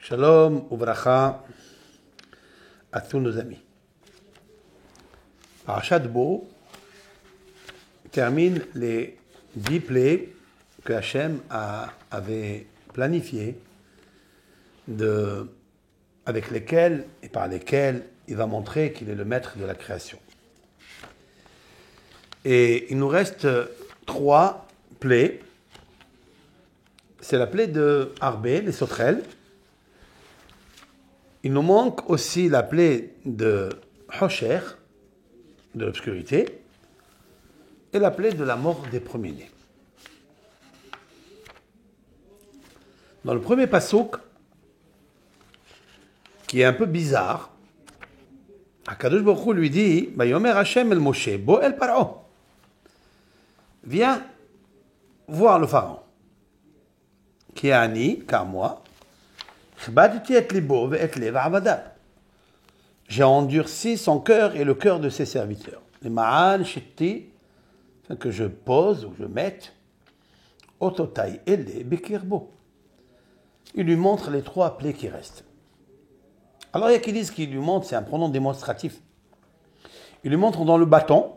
Shalom uvracha à tous nos amis. Parashat Bo termine les 10 plaies que Hachem avait planifiées, avec lesquelles et par lesquelles il va montrer qu'il est le maître de la création. Et il nous reste 3 plaies. C'est la plaie de Arbé, les sauterelles. Il nous manque aussi la plaie de Hosher, de l'obscurité, et la plaie de la mort des premiers-nés. Dans le premier passouk, qui est un peu bizarre, Akadosh Baruch Hu lui dit, Vayomer Hashem el Moshe, Bo el Paro. Viens voir le pharaon, qui est Ani, car moi, j'ai endurci son cœur et le cœur de ses serviteurs. Les ma'al shetti, afin que je pose ou je mette, ototai ele bekirbo. Il lui montre les 3 plaies qui restent. Alors il y a qui disent qu'il lui montre, c'est un pronom démonstratif. Il lui montre dans le bâton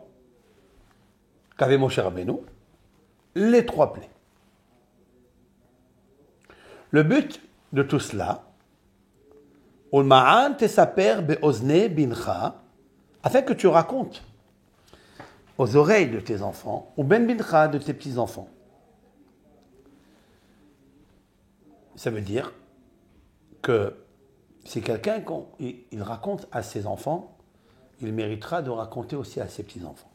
qu'avait Moshe Rabbeinu les 3 plaies. Le but de tout cela, afin que tu racontes aux oreilles de tes enfants, ou ben bincha, de tes petits-enfants. Ça veut dire que si quelqu'un, il raconte à ses enfants, il méritera de raconter aussi à ses petits-enfants.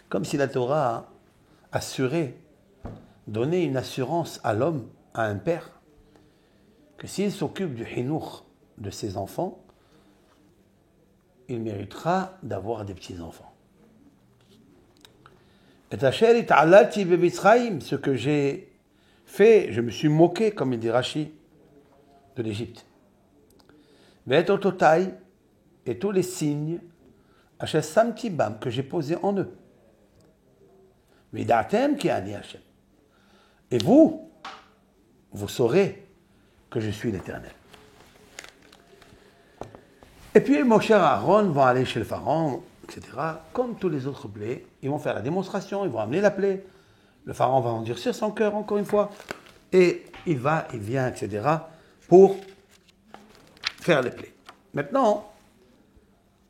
Comme si la Torah a assuré, donné une assurance à l'homme, à un père, que s'il s'occupe du hinouch de ses enfants, il méritera d'avoir des petits-enfants. Et ce que j'ai fait, je me suis moqué, comme il dit Rashi, de l'Égypte. Et tous les signes que j'ai posés en eux. Et vous saurez que je suis l'Éternel. Et puis Moshe et Aaron vont aller chez le pharaon, etc. Comme tous les autres plaies, ils vont faire la démonstration, ils vont amener la plaie. Le pharaon va endurcir son cœur encore une fois. Et il vient, etc. pour faire les plaies. Maintenant,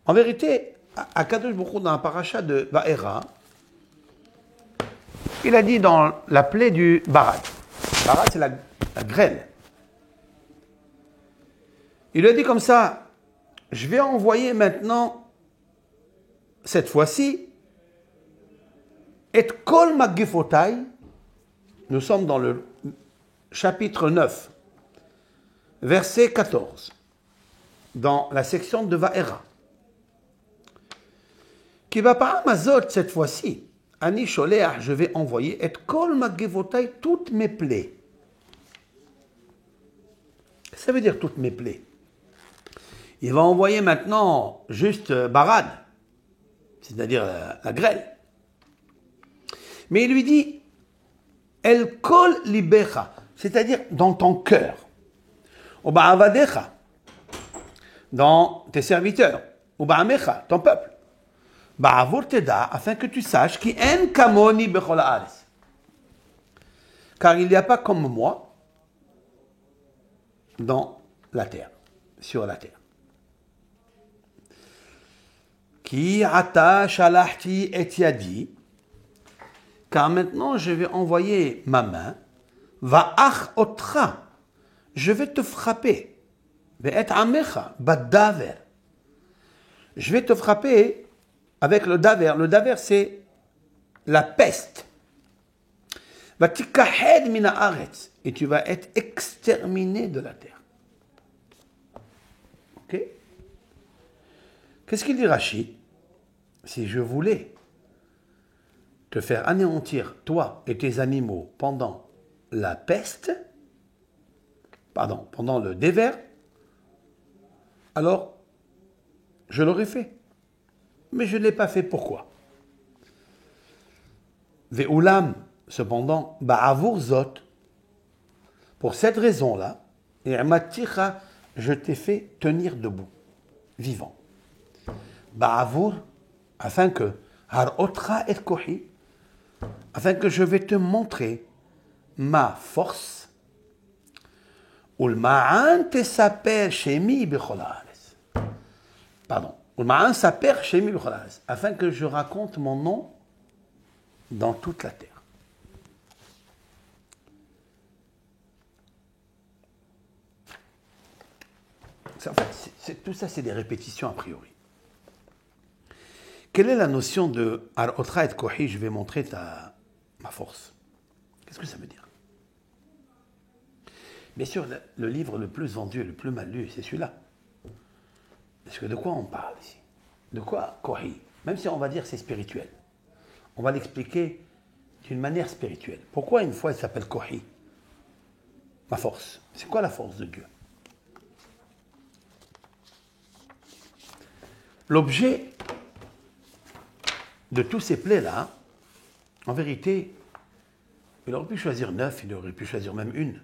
en vérité, Akadosh Baruch Hu, dans la paracha de Vaera, il a dit dans la plaie du Barad. Barad, c'est la grêle. Il lui a dit comme ça, je vais envoyer maintenant, cette fois-ci, et kol magifotai, nous sommes dans le chapitre 9, verset 14, dans la section de Vaera. Qui va par Amazot cette fois-ci, Ani Sholeach, je vais envoyer, et kol magifotai, toutes mes plaies. Ça veut dire toutes mes plaies. Il va envoyer maintenant juste Barad, c'est-à-dire la grêle. Mais il lui dit, El kol libecha, c'est-à-dire dans ton cœur. Oba avadecha, dans tes serviteurs. Oba amecha, ton peuple. Ba'avur teda, afin que tu saches qui en kamoni bechol haaretz. Car il n'y a pas comme moi dans la terre, sur la terre. Ki ata shalachti et yadi, car maintenant je vais envoyer ma main, va'ach otra, je vais te frapper, ve'et amecha, badaver, je vais te frapper avec le daver. Le daver, c'est la peste. Vatikahed mina haaretz, et tu vas être exterminé de la terre. Ok? Qu'est-ce qu'il dit Rashi? Si je voulais te faire anéantir, toi et tes animaux, pendant la peste, pendant le dévers, alors je l'aurais fait. Mais je ne l'ai pas fait. Pourquoi? Ve'ulam, cependant, ba'avur zot, pour cette raison-là, I'matticha, je t'ai fait tenir debout, vivant. Ba'avour, afin que, har'otra et kohi, afin que je vais te montrer ma force. Ulma'an tesaper shemi b'chol haaretz. Pardon. Ulma'an saper shemi b'chol haaretz. Afin que je raconte mon nom dans toute la terre. En fait, tout ça, c'est des répétitions a priori. Quelle est la notion de Har-Otra et Kohi, je vais montrer ma force? Qu'est-ce que ça veut dire? Bien sûr, le livre le plus vendu et le plus mal lu, c'est celui-là. Parce que de quoi on parle ici? De quoi Kohi? Même si on va dire c'est spirituel. On va l'expliquer d'une manière spirituelle. Pourquoi une fois il s'appelle Kohi? Ma force. C'est quoi la force de Dieu? L'objet de tous ces plaies-là, en vérité, il aurait pu choisir 9, il aurait pu choisir même une.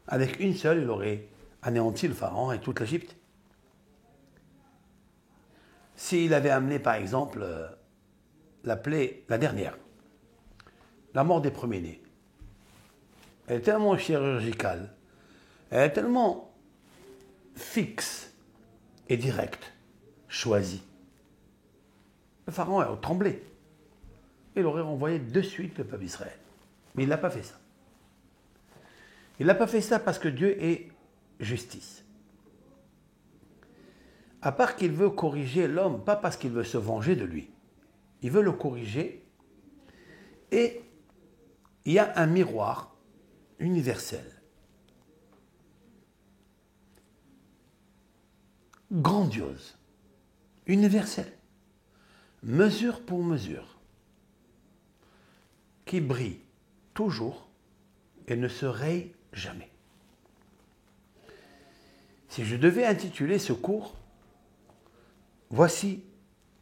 Avec une seule, il aurait anéanti le pharaon et toute l'Égypte. S'il avait amené, par exemple, la plaie, la dernière, la mort des premiers-nés, elle est tellement chirurgicale, elle est tellement fixe et directe, choisie. Le pharaon a tremblé. Il aurait renvoyé de suite le peuple d'Israël. Mais il n'a pas fait ça. Il n'a pas fait ça parce que Dieu est justice. À part qu'il veut corriger l'homme, pas parce qu'il veut se venger de lui. Il veut le corriger. Et il y a un miroir universel, grandiose, universel, mesure pour mesure, qui brille toujours et ne se raye jamais. Si je devais intituler ce cours, voici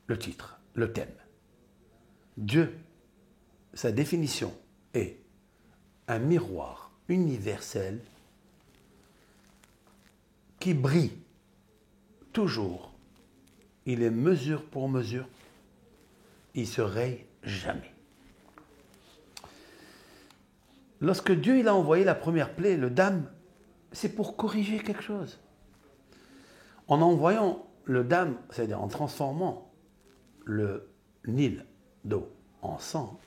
le titre, le thème. Dieu, sa définition est un miroir universel qui brille toujours. Il est mesure pour mesure. Il ne se raye jamais. Lorsque Dieu il a envoyé la première plaie, le dam, c'est pour corriger quelque chose. En envoyant le dam, c'est-à-dire en transformant le Nil d'eau en sang,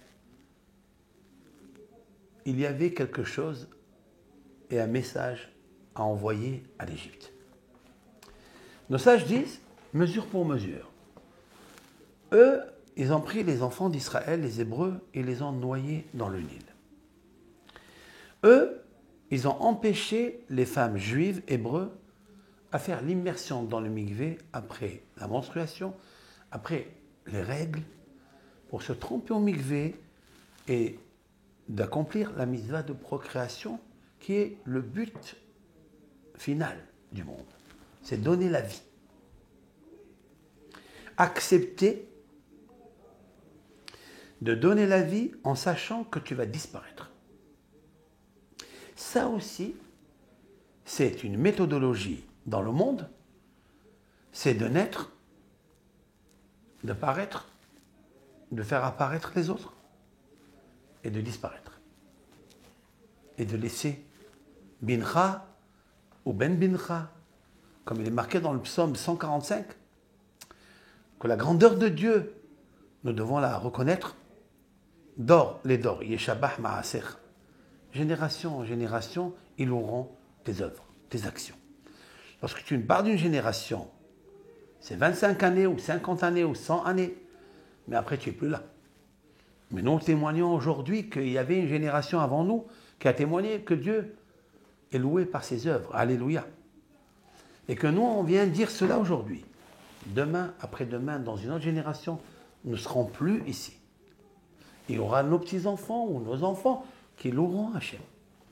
il y avait quelque chose et un message à envoyer à l'Égypte. Nos sages disent, mesure pour mesure. Eux, ils ont pris les enfants d'Israël, les Hébreux, et les ont noyés dans le Nil. Eux, ils ont empêché les femmes juives, hébreux, à faire l'immersion dans le mikvé après la menstruation, après les règles, pour se tremper au mikvé et d'accomplir la mitzvah de procréation qui est le but final du monde. C'est donner la vie. Accepter de donner la vie en sachant que tu vas disparaître. Ça aussi, c'est une méthodologie dans le monde, c'est de naître, de paraître, de faire apparaître les autres et de disparaître. Et de laisser bincha ou ben bincha, comme il est marqué dans le psaume 145, que la grandeur de Dieu, nous devons la reconnaître. Dors, les dors, yeshabach ma'aser. Génération en génération, ils loueront tes œuvres, tes actions. Lorsque tu pars d'une génération, c'est 25 années ou 50 années ou 100 années, mais après tu n'es plus là. Mais nous témoignons aujourd'hui qu'il y avait une génération avant nous qui a témoigné que Dieu est loué par ses œuvres. Alléluia. Et que nous, on vient dire cela aujourd'hui. Demain, après-demain, dans une autre génération, nous ne serons plus ici. Il y aura nos petits-enfants ou nos enfants qui loueront Hachem.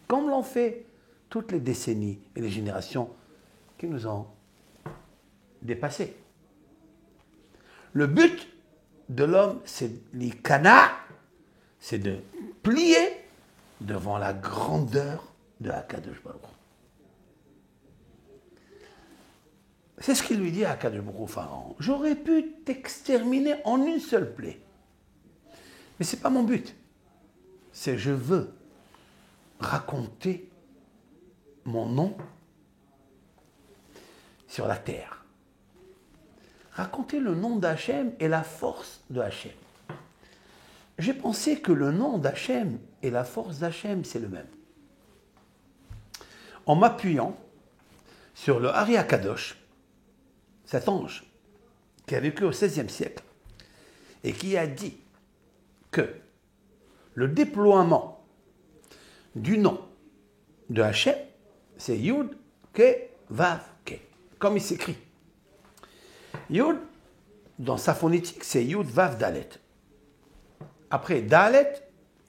Comme l'ont fait toutes les décennies et les générations qui nous ont dépassés. Le but de l'homme, c'est l'ikana, c'est de plier devant la grandeur de Akadosh Baruch Hu. C'est ce qu'il lui dit à Akadosh Baruch Hu, Pharaon. J'aurais pu t'exterminer en une seule plaie. Mais ce n'est pas mon but. C'est je veux raconter mon nom sur la terre. Raconter le nom d'Hachem et la force de Hachem. J'ai pensé que le nom d'Hachem et la force d'Hachem, c'est le même. En m'appuyant sur le Ari Akadosh, cet ange qui a vécu au XVIe siècle et qui a dit que le déploiement du nom de Hachem, c'est Yud, Ke, Vav, Ke, comme il s'écrit. Yud, dans sa phonétique, c'est Yud, Vav, Dalet. Après Dalet,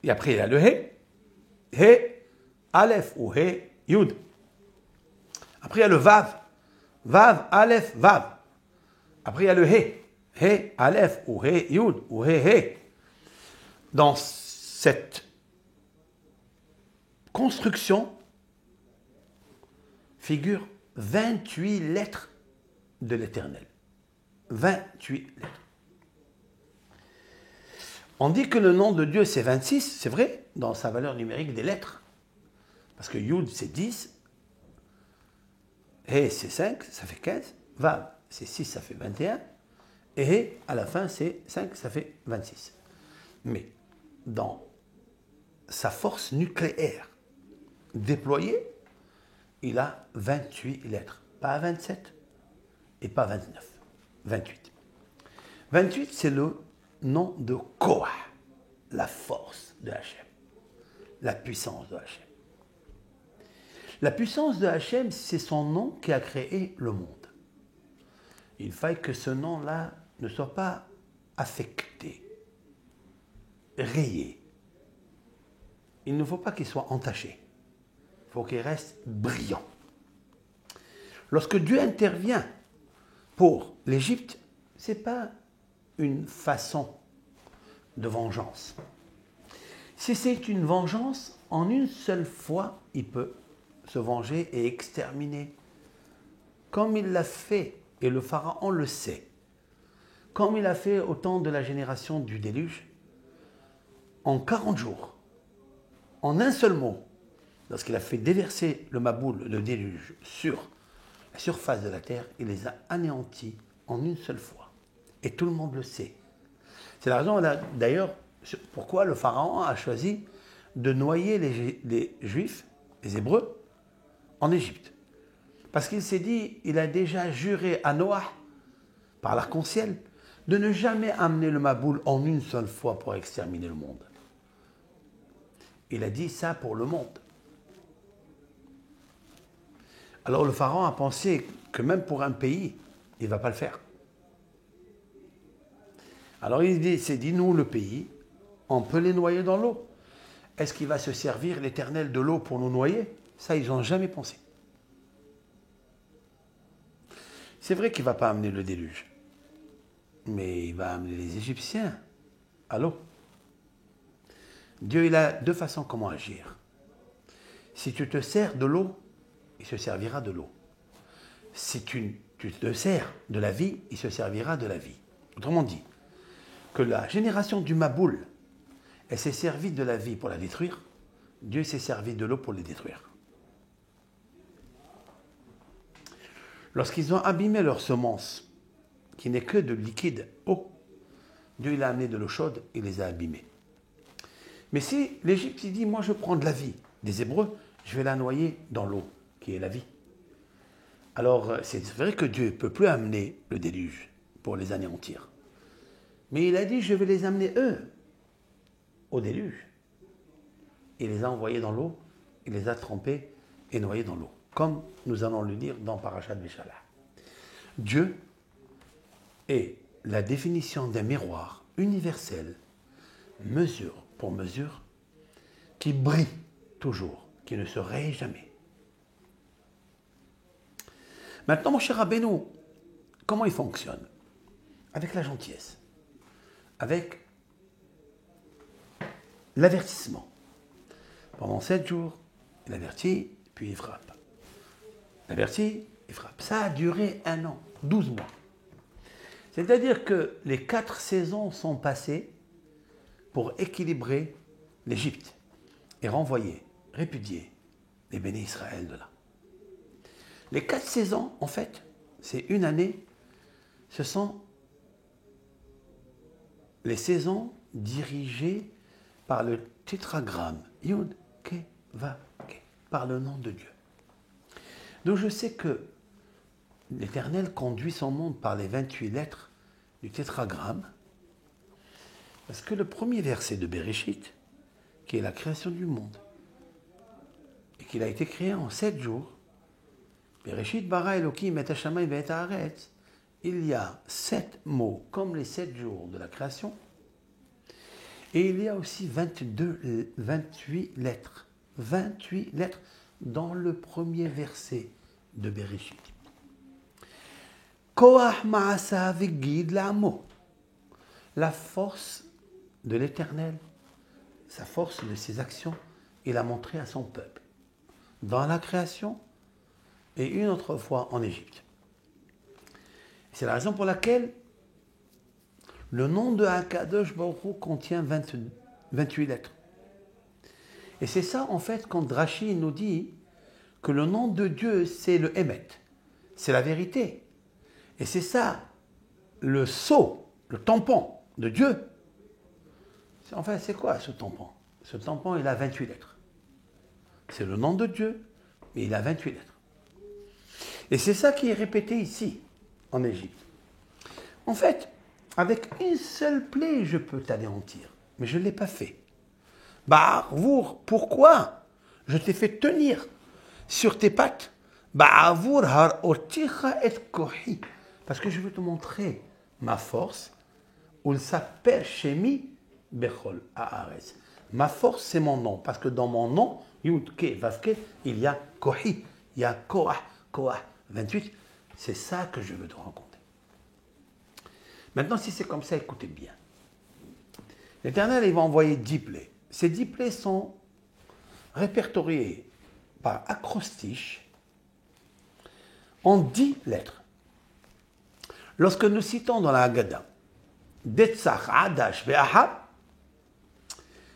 et après il y a le He, He, Aleph ou He, Yud. Après il y a le Vav, Vav, Aleph, Vav. Après il y a le He, He, Aleph ou He, Yud ou He, He. Dans cette construction figurent 28 lettres de l'Éternel. 28 lettres. On dit que le nom de Dieu c'est 26, c'est vrai, dans sa valeur numérique des lettres. Parce que Yud c'est 10, He c'est 5, ça fait 15, Vav c'est 6, ça fait 21, et He à la fin c'est 5, ça fait 26. Mais dans sa force nucléaire déployée, il a 28 lettres, pas 27 et pas 29, 28. 28 c'est le nom de Koah, la force de Hachem, la puissance de Hachem. La puissance de Hachem, c'est son nom qui a créé le monde. Il faille que ce nom-là ne soit pas affecté, rayé. Il ne faut pas qu'il soit entaché. Il faut qu'il reste brillant. Lorsque Dieu intervient pour l'Égypte, ce n'est pas une façon de vengeance. Si c'est une vengeance, en une seule fois, il peut se venger et exterminer. Comme il l'a fait, et le Pharaon le sait, comme il a fait au temps de la génération du déluge, en 40 jours, en un seul mot, lorsqu'il a fait déverser le Maboul, le déluge, sur la surface de la terre, il les a anéantis en une seule fois. Et tout le monde le sait. C'est la raison, d'ailleurs, pourquoi le Pharaon a choisi de noyer les Juifs, les Hébreux, en Égypte. Parce qu'il s'est dit, il a déjà juré à Noah, par l'arc-en-ciel, de ne jamais amener le Maboul en une seule fois pour exterminer le monde. Il a dit ça pour le monde. Alors le Pharaon a pensé que même pour un pays, il ne va pas le faire. Alors il s'est dit, nous, le pays, on peut les noyer dans l'eau. Est-ce qu'il va se servir l'Éternel de l'eau pour nous noyer? Ça, ils n'ont jamais pensé. C'est vrai qu'il ne va pas amener le déluge, mais il va amener les Égyptiens à l'eau. Dieu, il a deux façons comment agir. Si tu te sers de l'eau, il se servira de l'eau. Si tu te sers de la vie, il se servira de la vie. Autrement dit, que la génération du Maboul, elle s'est servie de la vie pour la détruire, Dieu s'est servi de l'eau pour les détruire. Lorsqu'ils ont abîmé leur semence, qui n'est que de liquide eau, Dieu il a amené de l'eau chaude et les a abîmés. Mais si l'Égypte dit, moi je prends de la vie des Hébreux, je vais la noyer dans l'eau, qui est la vie. Alors c'est vrai que Dieu ne peut plus amener le déluge pour les anéantir. Mais il a dit, je vais les amener eux au déluge. Il les a envoyés dans l'eau, il les a trempés et noyés dans l'eau. Comme nous allons le dire dans Parashat Beshalach. Dieu est la définition d'un miroir universel, mesure pour mesure, qui brille toujours, qui ne se raye jamais. Maintenant, mon cher Rabbeinu, comment il fonctionne? Avec la gentillesse, avec l'avertissement. Pendant 7 jours, il avertit, puis il frappe. Il avertit, il frappe. Ça a duré 1 an, 12 mois. C'est-à-dire que les 4 saisons sont passées pour équilibrer l'Égypte et renvoyer, répudier les bénis Israël de là. Les 4 saisons, en fait, c'est une année, ce sont les saisons dirigées par le tétragramme Yud, Ke, Va, Ke, par le nom de Dieu. Donc je sais que l'Éternel conduit son monde par les 28 lettres du tétragramme, parce que le premier verset de Bereshit, qui est la création du monde, et qu'il a été créé en 7 jours, Bereshit bara Elohim et Hashamayim et Haaretz, il y a 7 mots, comme les 7 jours de la création, et il y a aussi 28 lettres. 28 lettres dans le premier verset de Bereshit. Koach ma'asa v'gid la'amo. La force de l'Éternel, sa force de ses actions, il a montré à son peuple, dans la création et une autre fois en Égypte. C'est la raison pour laquelle le nom de Akadosh Baruch Hu contient 28 lettres. Et c'est ça, en fait, quand Rashi nous dit que le nom de Dieu, c'est le Emet, c'est la vérité. Et c'est ça, le sceau, le tampon de Dieu. Enfin, c'est quoi ce tampon? Ce tampon, il a 28 lettres. C'est le nom de Dieu, mais il a 28 lettres. Et c'est ça qui est répété ici, en Égypte. En fait, avec une seule plaie, je peux t'anéantir. Mais je ne l'ai pas fait. Ba'avour, pourquoi? Je t'ai fait tenir sur tes pattes. Ba'avour har'oticha et kohi. Parce que je veux te montrer ma force. Ul saper shemi bechol haaretz. Ma force, c'est mon nom. Parce que dans mon nom, Yud-Ke, Vav-Ke, il y a kohi. Il y a koah, 28. C'est ça que je veux te raconter. Maintenant, si c'est comme ça, écoutez bien. L'Éternel, il va envoyer 10 plaies. Ces 10 plaies sont répertoriées par acrostiche en 10 lettres. Lorsque nous citons dans la Haggadah, Detzach, Adash, Be'ahab,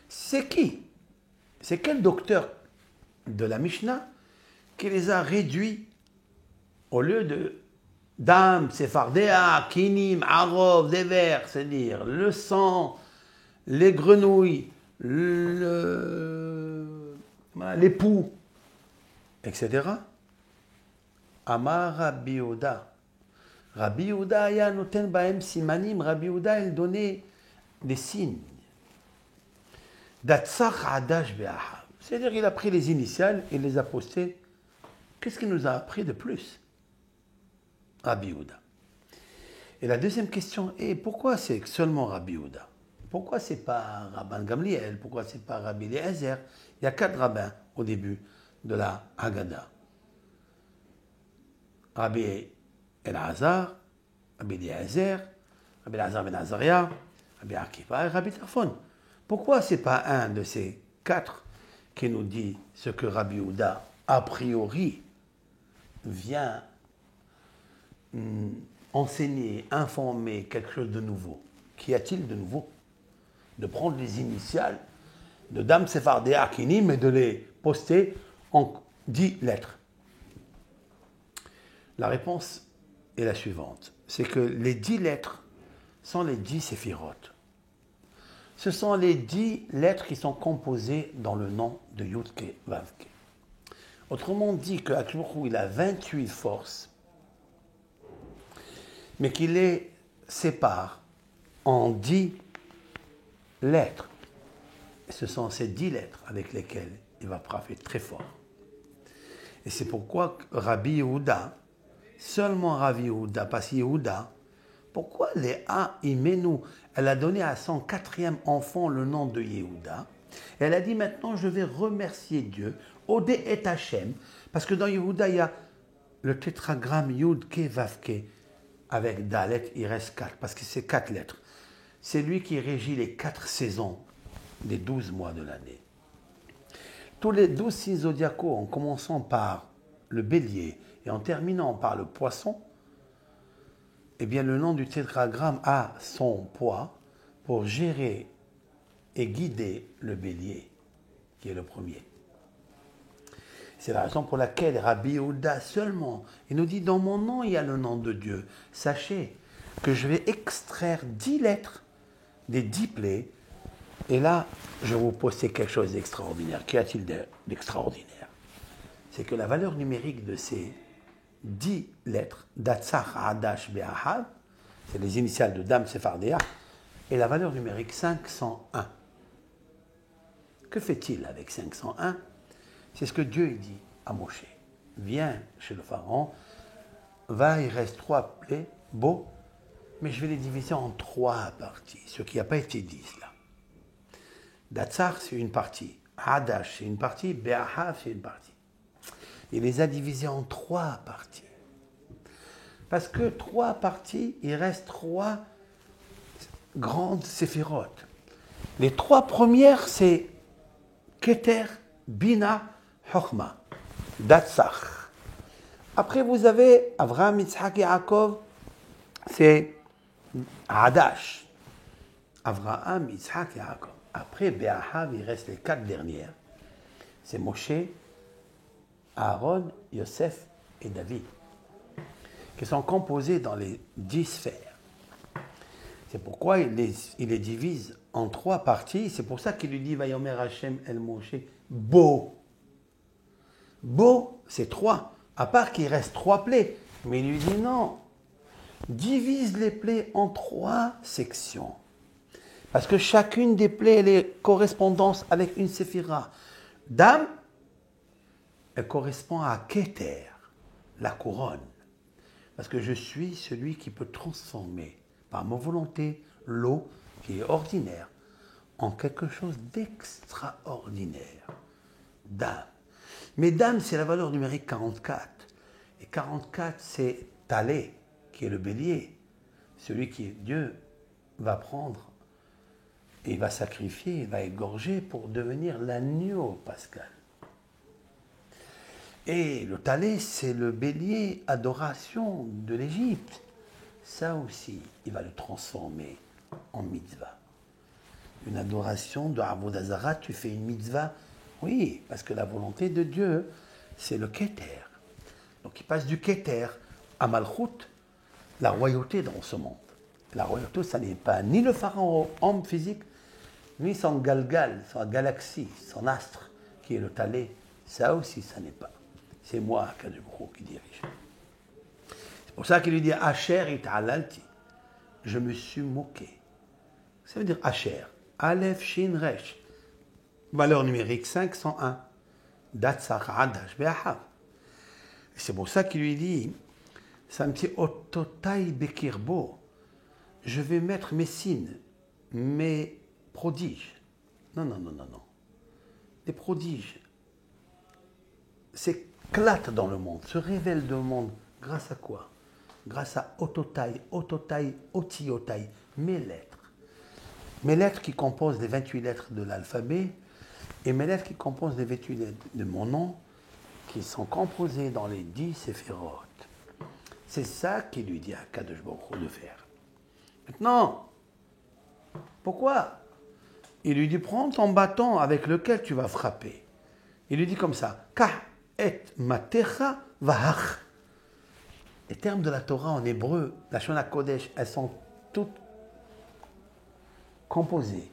c'est qui? C'est quel docteur de la Mishnah qui les a réduits au lieu de Dam, Sephardéa, Kinim, Arov, des vers, c'est-à-dire le sang, les grenouilles, les poux, etc. Amar Rabbi Yehuda. Rabbi Yehuda, ya noten baem simanim. Rabbi Yehuda, il donnait des signes. Datsach Adash Be'ahab. C'est-à-dire qu'il a pris les initiales et les a postées. Qu'est-ce qu'il nous a appris de plus? Rabbi Yehuda. Et la deuxième question est, pourquoi c'est seulement Rabbi Yehuda? Pourquoi c'est pas Rabban Gamliel? Pourquoi c'est pas Rabbi Eliezer? Il y a 4 rabbins au début de la Haggadah. Rabbi Elazar, Rabbi Eliezer, Rabbi Elazar ben Azaria, Rabbi Akiva et Rabbi Tarfon. Pourquoi c'est pas un de ces 4 qui nous dit ce que Rabbi Yehuda, a priori, vient enseigner, informer quelque chose de nouveau? Qu'y a-t-il de nouveau? De prendre les initiales de Dam Sephardéa Kinim et de les poster en 10 lettres. La réponse est la suivante. C'est que les 10 lettres sont les 10 séphirotes. Ce sont les 10 lettres qui sont composées dans le nom de Yud-Ke, Vav-Ke. Autrement dit que Akhlouchou, il a 28 forces, mais qu'il les sépare en 10 lettres. Et ce sont ces 10 lettres avec lesquelles il va frapper très fort. Et c'est pourquoi Rabbi Yehuda, seulement Rabbi Yehuda, parce que Yehuda, pourquoi Léa Imenu, elle a donné à son 4e enfant le nom de Yehuda. Et elle a dit maintenant je vais remercier Dieu, Odé et Hachem, parce que dans Yehuda il y a le tétragramme Yud-Ke, Vav-Ke, avec Dalet, il reste 4, parce que c'est 4 lettres. C'est lui qui régit les 4 saisons des 12 mois de l'année. Tous les 12 signes zodiacaux, en commençant par le bélier Et en terminant par le poisson, eh bien le nom du tétragramme a son poids pour gérer et guider le bélier, qui est le premier. C'est la raison pour laquelle Rabbi Yehuda seulement, il nous dit, dans mon nom, il y a le nom de Dieu. Sachez que je vais extraire 10 lettres des 10 plaies. Et là, je vais vous poser quelque chose d'extraordinaire. Qu'y a-t-il d'extraordinaire? C'est que la valeur numérique de ces 10 lettres, Datsach, Adash, Be'ahav, c'est les initiales de Dam Sephardéa, et la valeur numérique 501. Que fait-il avec 501? C'est ce que Dieu dit à Moshe. Viens chez le pharaon, va, il reste 3 plaies, beau, mais je vais les diviser en 3 parties, ce qui n'a pas été dit là. Datsar, c'est une partie, Hadash, c'est une partie, Be'ahav, c'est une partie. Il les a divisés en 3 parties. Parce que 3 parties, il reste 3 grandes séphirotes. Les 3 premières, c'est Keter, Bina, Chochma, Datsach. Après, vous avez Avraham, Yitzhak et Yaakov, c'est Hadash. Avraham, Yitzhak et Yaakov. Après, Be'ahav, il reste les 4 dernières. C'est Moshe, Aaron, Yosef et David, qui sont composés dans les 10 sphères. C'est pourquoi il les divise en 3 parties. C'est pour ça qu'il lui dit Vayomer Hashem el Moshe, Bo. Bo, c'est 3. À part qu'il reste 3 plaies. Mais il lui dit non. Divise les plaies en 3 sections. Parce que chacune des plaies, elle est correspondance avec une séphira. Dam, elle correspond à Keter, la couronne. Parce que je suis celui qui peut transformer par ma volonté l'eau qui est ordinaire en quelque chose d'extraordinaire. Dam. Mais Dam, c'est la valeur numérique 44. Et 44, c'est Talé, qui est le bélier. Celui qui est Dieu va prendre et il va sacrifier, il va égorger pour devenir l'agneau pascal. Et le Talé, c'est le bélier adoration de l'Égypte. Ça aussi, il va le transformer en mitzvah. Une adoration de Avodah Zarah, tu fais une mitzvah. Oui, parce que la volonté de Dieu, c'est le Keter. Donc il passe du Keter à Malchut, la royauté dans ce monde. La royauté, ça n'est pas ni le pharaon homme physique, ni son Galgal, son galaxie, son astre, qui est le Talé. Ça aussi, ça n'est pas. C'est moi, Akadosh Baruch Hu, qui dirige. C'est pour ça qu'il lui dit Asher it'alalti. Je me suis moqué. Ça veut dire Asher. Aleph Shin Resh. Valeur numérique 501. Datsach Adash Be'ahav. C'est pour ça qu'il lui dit Samti Ototai Bekirbo. Je vais mettre mes signes, mes prodiges. Non. Des prodiges s'éclatent dans le monde, se révèlent dans le monde. Grâce à quoi? Grâce à Ototai, Otiotai, mes lettres. Mes lettres qui composent les 28 lettres de l'alphabet et mes lettres qui composent les 28 lettres de mon nom, qui sont composées dans les 10 séphirotes. C'est ça qu'il lui dit à Kadosh Baruch Hu de faire. Maintenant, pourquoi? Il lui dit, prends ton bâton avec lequel tu vas frapper. Il lui dit comme ça, Kah et matecha vahach. Les termes de la Torah en hébreu, la Shona Kodesh, elles sont toutes composées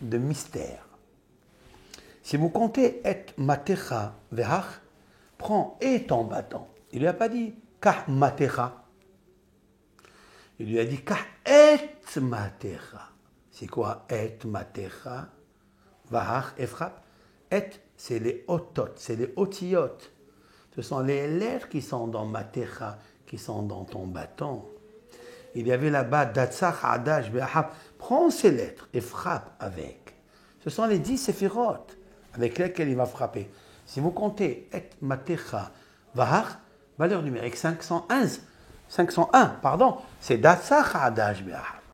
de mystères. Si vous comptez et matecha vahach, prends et ton bâton. Il ne lui a pas dit Kah matecha. Il lui a dit Kah et matecha. C'est quoi et matecha? Vahach et frappe. Et, c'est les otot, c'est les otiyot. Ce sont les lettres qui sont dans matecha, qui sont dans ton bâton. Il y avait là-bas Datsach, Adash, Be'ahav. Prends ces lettres et frappe avec. Ce sont les 10 séphirotes avec lesquelles il va frapper. Si vous comptez et matecha, Vahach, valeur numérique 501, c'est Datsach, Adash, Be'ahav.